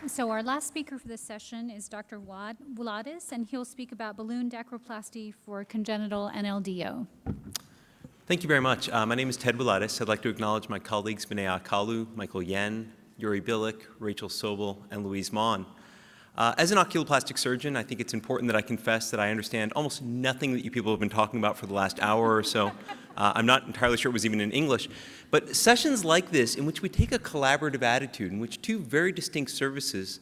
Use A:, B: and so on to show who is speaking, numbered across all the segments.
A: So our last speaker for this session is Dr. Miletus, and he'll speak about balloon dacroplasty for congenital NLDO.
B: Thank you very much. My name is Ted Miletus. I'd like to acknowledge my colleagues Benea Kalu, Michael Yen, Yuri Bilic, Rachel Sobel, and Louise Mon. As an oculoplastic surgeon, I think it's important that I confess that I understand almost nothing that you people have been talking about for the last hour or so. I'm not entirely sure it was even in English. But sessions like this, in which we take a collaborative attitude, in which two very distinct services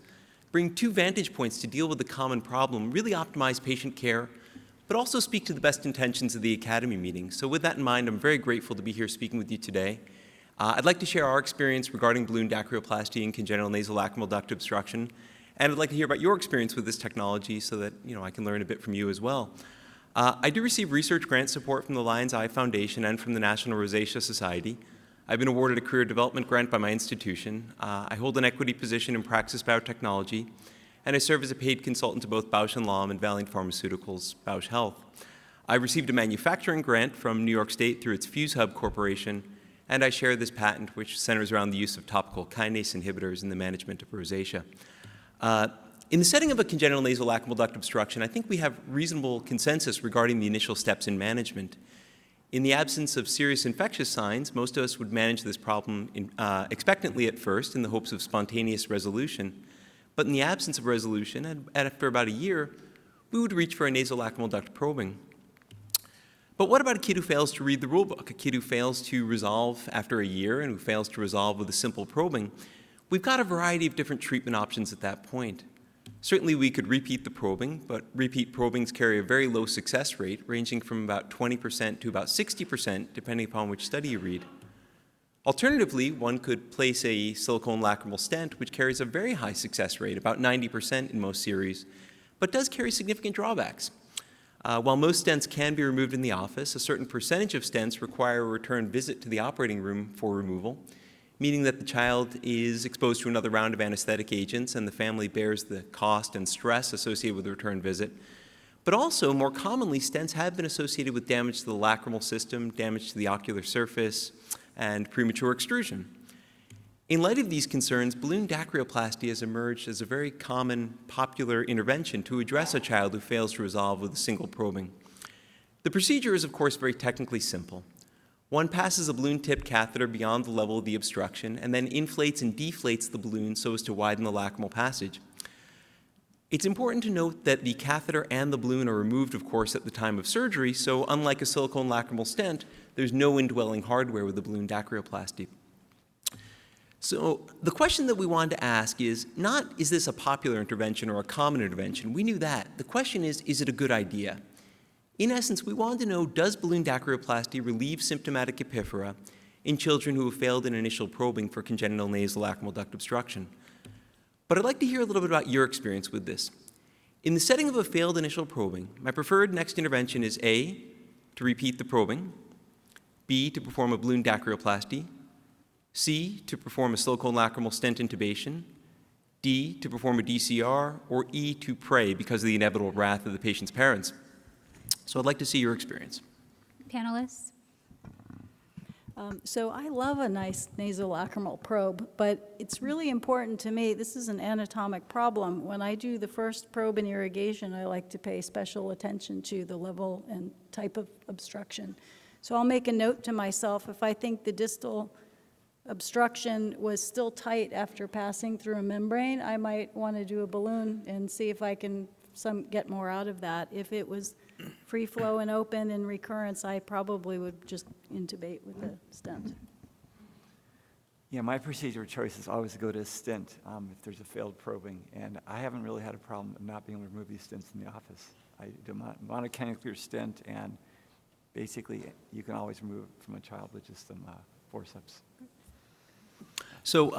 B: bring two vantage points to deal with the common problem, really optimize patient care, but also speak to the best intentions of the Academy meeting. So with that in mind, I'm very grateful to be here speaking with you today. I'd like to share our experience regarding balloon dacroplasty and congenital nasolacrimal duct obstruction. And I'd like to hear about your experience with this technology so that I can learn a bit from you as well. I do receive research grant support from the Lion's Eye Foundation and from the National Rosacea Society. I've been awarded a career development grant by my institution. I hold an equity position in Praxis Biotechnology, and I serve as a paid consultant to both Bausch & Lomb and Valiant Pharmaceuticals, Bausch Health. I received a manufacturing grant from New York State through its Fuse Hub Corporation, and I share this patent, which centers around the use of topical kinase inhibitors in the management of rosacea. In the setting of a congenital nasolacrimal duct obstruction, I think we have reasonable consensus regarding the initial steps in management. In the absence of serious infectious signs, most of us would manage this problem expectantly at first in the hopes of spontaneous resolution. But in the absence of resolution, and after about a year, we would reach for a nasolacrimal duct probing. But what about a kid who fails to read the rule book, a kid who fails to resolve after a year and who fails to resolve with a simple probing? We've got a variety of different treatment options at that point. Certainly we could repeat the probing, but repeat probings carry a very low success rate, ranging from about 20% to about 60%, depending upon which study you read. Alternatively, one could place a silicone lacrimal stent, which carries a very high success rate, about 90% in most series, but does carry significant drawbacks. While most stents can be removed in the office, a certain percentage of stents require a return visit to the operating room for removal, meaning that the child is exposed to another round of anesthetic agents and the family bears the cost and stress associated with the return visit. But also, more commonly, stents have been associated with damage to the lacrimal system, damage to the ocular surface, and premature extrusion. In light of these concerns, balloon dacroplasty has emerged as a very common, popular intervention to address a child who fails to resolve with a single probing. The procedure is, of course, very technically simple. One passes a balloon-tipped catheter beyond the level of the obstruction and then inflates and deflates the balloon so as to widen the lacrimal passage. It's important to note that the catheter and the balloon are removed, of course, at the time of surgery, so unlike a silicone lacrimal stent, there's no indwelling hardware with the balloon dacroplasty. So the question that we wanted to ask is not, is this a popular intervention or a common intervention? We knew that. The question is it a good idea? In essence, we wanted to know, does balloon dacroplasty relieve symptomatic epiphora in children who have failed an initial probing for congenital nasolacrimal duct obstruction? But I'd like to hear a little bit about your experience with this. In the setting of a failed initial probing, my preferred next intervention is A, to repeat the probing, B, to perform a balloon dacroplasty, C, to perform a silicone lacrimal stent intubation, D, to perform a DCR, or E, to pray because of the inevitable wrath of the patient's parents. So I'd like to see your experience.
A: Panelists?
C: So I love a nice nasolacrimal probe, but it's really important to me, this is an anatomic problem. When I do the first probe in irrigation, I like to pay special attention to the level and type of obstruction. So I'll make a note to myself, if I think the distal obstruction was still tight after passing through a membrane, I might want to do a balloon and see if I can get more out of that. If it was free flow and open and recurrence, I probably would just intubate with a stent.
D: Yeah, my procedure of choice is always to go to a stent if there's a failed probing, and I haven't really had a problem not being able to remove these stents in the office. I do a monocannular stent, and basically you can always remove it from a child with just some forceps.
B: So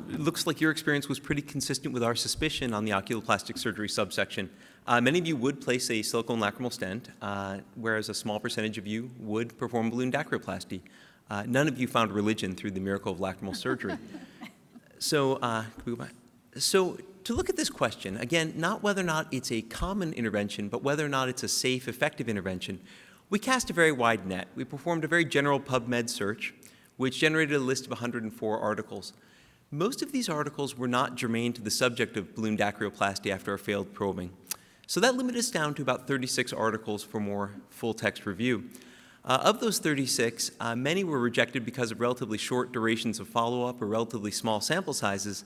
B: it looks like your experience was pretty consistent with our suspicion on the oculoplastic surgery subsection. Many of you would place a silicone lacrimal stent, whereas a small percentage of you would perform balloon dacroplasty. None of you found religion through the miracle of lacrimal surgery. So, to look at this question, again, not whether or not it's a common intervention, but whether or not it's a safe, effective intervention, we cast a very wide net. We performed a very general PubMed search, which generated a list of 104 articles. Most of these articles were not germane to the subject of balloon dacryoplasty after a failed probing. So that limited us down to about 36 articles for more full-text review. Of those 36, many were rejected because of relatively short durations of follow-up or relatively small sample sizes,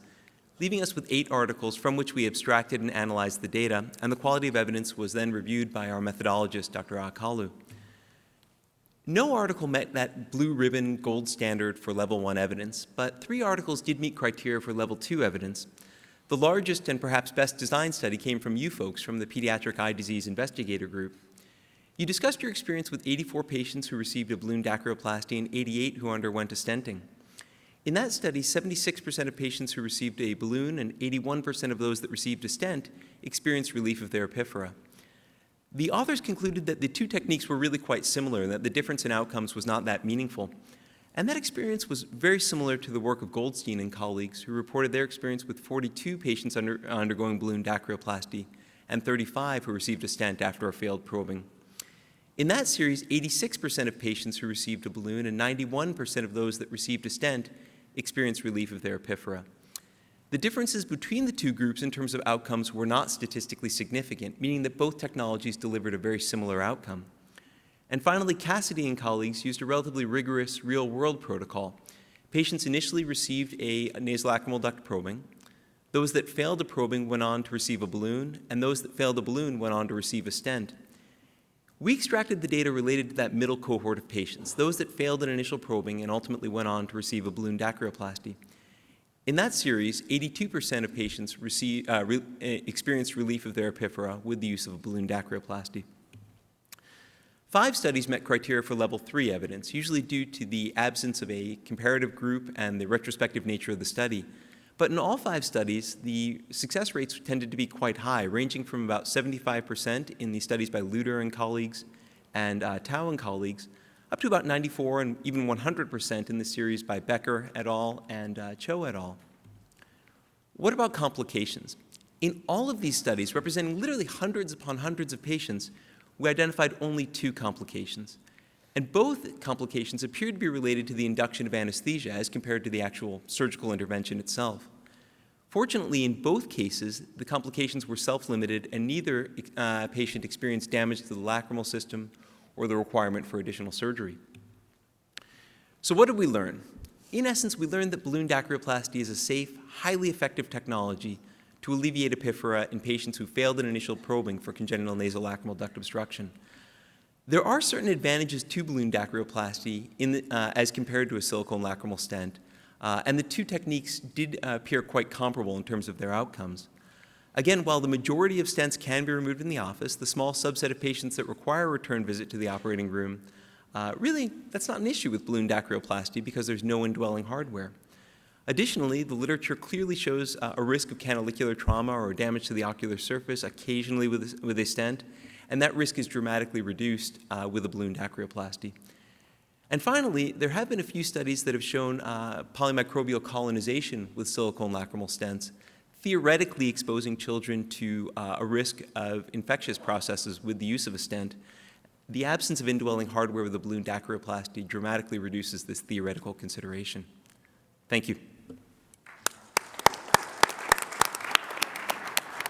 B: leaving us with 8 articles from which we abstracted and analyzed the data, and the quality of evidence was then reviewed by our methodologist, Dr. Akalu. No article met that blue ribbon gold standard for level 1 evidence, but 3 articles did meet criteria for level 2 evidence. The largest and perhaps best designed study came from you folks from the Pediatric Eye Disease Investigator Group. You discussed your experience with 84 patients who received a balloon dacryoplasty and 88 who underwent a stenting. In that study, 76% of patients who received a balloon and 81% of those that received a stent experienced relief of their epiphora. The authors concluded that the 2 techniques were really quite similar and that the difference in outcomes was not that meaningful. And that experience was very similar to the work of Goldstein and colleagues, who reported their experience with 42 patients undergoing balloon dacryoplasty and 35 who received a stent after a failed probing. In that series, 86% of patients who received a balloon and 91% of those that received a stent experienced relief of their epiphora. The differences between the 2 groups in terms of outcomes were not statistically significant, meaning that both technologies delivered a very similar outcome. And finally, Cassidy and colleagues used a relatively rigorous real-world protocol. Patients initially received a nasolacrimal duct probing. Those that failed a probing went on to receive a balloon, and those that failed a balloon went on to receive a stent. We extracted the data related to that middle cohort of patients, those that failed an initial probing and ultimately went on to receive a balloon dacryoplasty. In that series, 82% of patients experienced relief of their epiphora with the use of a balloon dacryoplasty. 5 studies met criteria for level 3 evidence, usually due to the absence of a comparative group and the retrospective nature of the study. But in all 5 studies, the success rates tended to be quite high, ranging from about 75% in the studies by Luder and colleagues and Tao and colleagues, up to about 94 and even 100% in the series by Becker et al. And Cho et al. What about complications? In all of these studies, representing literally hundreds upon hundreds of patients, we identified only 2 complications. And both complications appeared to be related to the induction of anesthesia as compared to the actual surgical intervention itself. Fortunately, in both cases, the complications were self-limited and neither patient experienced damage to the lacrimal system or the requirement for additional surgery. So what did we learn? In essence, we learned that balloon dacryoplasty is a safe, highly effective technology to alleviate epiphora in patients who failed an initial probing for congenital nasolacrimal duct obstruction. There are certain advantages to balloon dacryoplasty as compared to a silicone lacrimal stent, and the 2 techniques did appear quite comparable in terms of their outcomes. Again, while the majority of stents can be removed in the office, the small subset of patients that require a return visit to the operating room, really, that's not an issue with balloon dacryoplasty because there's no indwelling hardware. Additionally, the literature clearly shows a risk of canalicular trauma or damage to the ocular surface occasionally with a stent, and that risk is dramatically reduced with a balloon dacryoplasty. And finally, there have been a few studies that have shown polymicrobial colonization with silicone lacrimal stents, theoretically exposing children to a risk of infectious processes with the use of a stent. The absence of indwelling hardware with a balloon dacryoplasty dramatically reduces this theoretical consideration. Thank you.